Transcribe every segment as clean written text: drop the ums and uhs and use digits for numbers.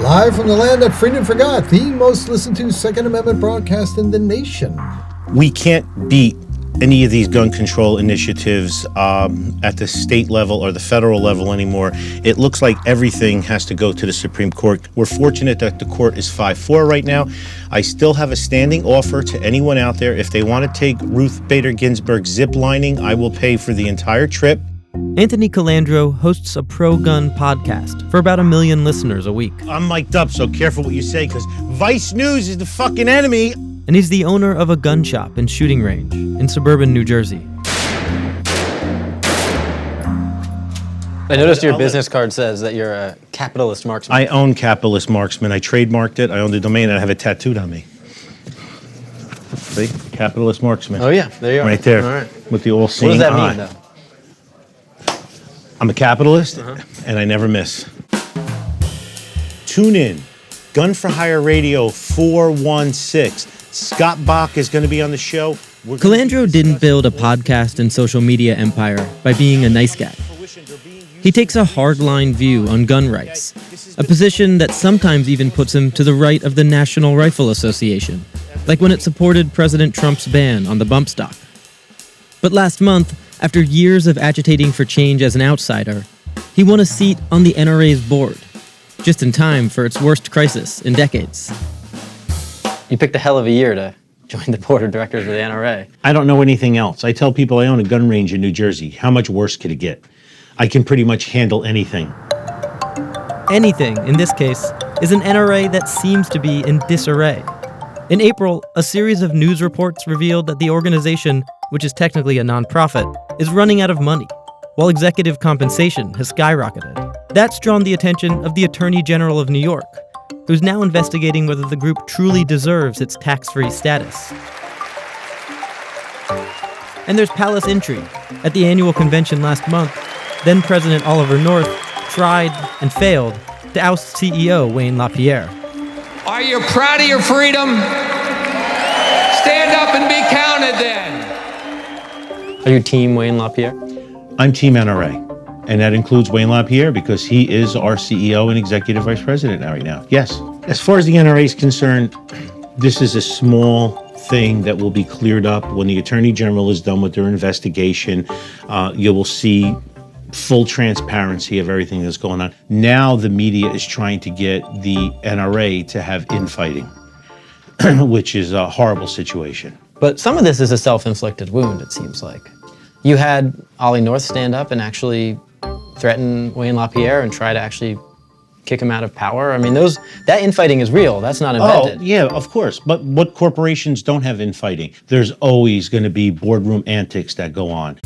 Live from the land that freedom forgot, the most listened to Second Amendment broadcast in the nation. We can't beat any of these gun control initiatives at the state level or the federal level anymore. It looks like everything has to go to the Supreme Court. We're fortunate that the court is 5-4 right now. I still have a standing offer to anyone out there. If they want to take Ruth Bader Ginsburg zip lining, I will pay for the entire trip. Anthony Colandro hosts a pro-gun podcast for about 1 million listeners a week. I'm mic'd up, so careful what you say, because Vice News is the fucking enemy. And he's the owner of a gun shop and shooting range in suburban New Jersey. I noticed your business card says that you're a capitalist marksman. I own Capitalist Marksman. I trademarked it. I own the domain, and I have it tattooed on me. See? Capitalist Marksman. Oh, yeah. There you are. Right there. All right. With the all-seeing What does that eye. mean, though? I'm a capitalist, and I never miss. Tune in. Gun for Hire Radio 416. Scott Bach is going to be on the show. Colandro didn't build a podcast and social media empire by being a nice guy. He takes a hardline view on gun rights, a position that sometimes even puts him to the right of the National Rifle Association, like when it supported President Trump's ban on the bump stock. But last month, after years of agitating for change as an outsider, he won a seat on the NRA's board, just in time for its worst crisis in decades. You picked a hell of a year to join the board of directors of the NRA. I don't know anything else. I tell people I own a gun range in New Jersey. How much worse could it get? I can pretty much handle anything. Anything, in this case, is an NRA that seems to be in disarray. In April, a series of news reports revealed that the organization, which is technically a nonprofit, is running out of money, while executive compensation has skyrocketed. That's drawn the attention of the Attorney General of New York, who's now investigating whether the group truly deserves its tax-free status. And there's palace intrigue. At the annual convention last month, then President Oliver North tried and failed to oust CEO Wayne LaPierre. Are you proud of your freedom? Stand up and be counted then. Are you team Wayne LaPierre? I'm Team NRA, and that includes Wayne LaPierre because he is our CEO and Executive Vice President right now. Yes. As far as the NRA is concerned, this is a small thing that will be cleared up when the Attorney General is done with their investigation. You will see full transparency of everything that's going on. Now the media is trying to get the NRA to have infighting, which is a horrible situation. But some of this is a self-inflicted wound, it seems like. You had Ollie North stand up and actually threaten Wayne LaPierre and try to actually kick him out of power. I mean, that infighting is real. That's not invented. Oh, yeah, of course. But what corporations don't have infighting? There's always going to be boardroom antics that go on.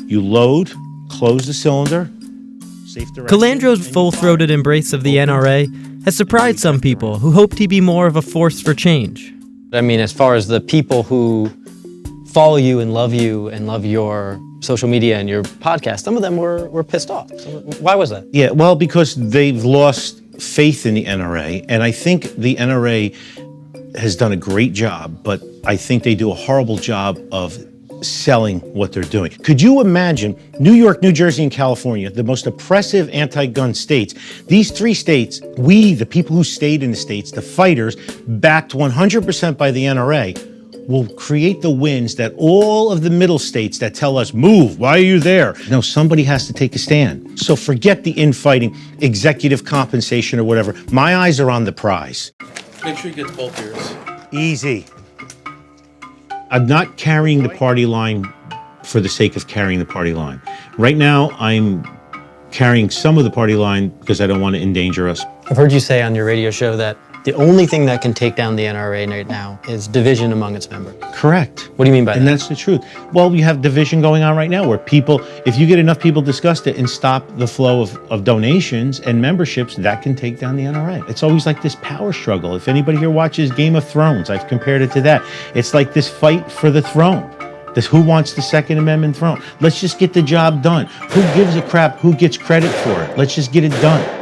You load, close the cylinder, safe direction. Colandro's full-throated embrace of the NRA has surprised some people who hoped he'd be more of a force for change. I mean, as far as the people who follow you and love your social media and your podcast, some of them were pissed off. So why was that? Yeah, well, because they've lost faith in the NRA, and I think the NRA has done a great job, but I think they do a horrible job of selling what they're doing. Could you imagine New York, New Jersey, and California, the most oppressive anti-gun states? These three states, we, the people who stayed in the states, the fighters, backed 100% by the NRA, will create the wins that all of the middle states that tell us, move, why are you there? No, somebody has to take a stand. So forget the infighting, executive compensation or whatever. My eyes are on the prize. Make sure you get both ears. Easy. I'm not carrying the party line for the sake of carrying the party line. Right now, I'm carrying some of the party line because I don't want to endanger us. I've heard you say on your radio show that the only thing that can take down the NRA right now is division among its members. Correct. What do you mean by that? And that's the truth. Well, we have division going on right now where people, if you get enough people discuss it and stop the flow of donations and memberships, that can take down the NRA. It's always like this power struggle. If anybody here watches Game of Thrones, I've compared it to that. It's like this fight for the throne. This who wants the Second Amendment throne. Let's just get the job done. Who gives a crap who gets credit for it? Let's just get it done.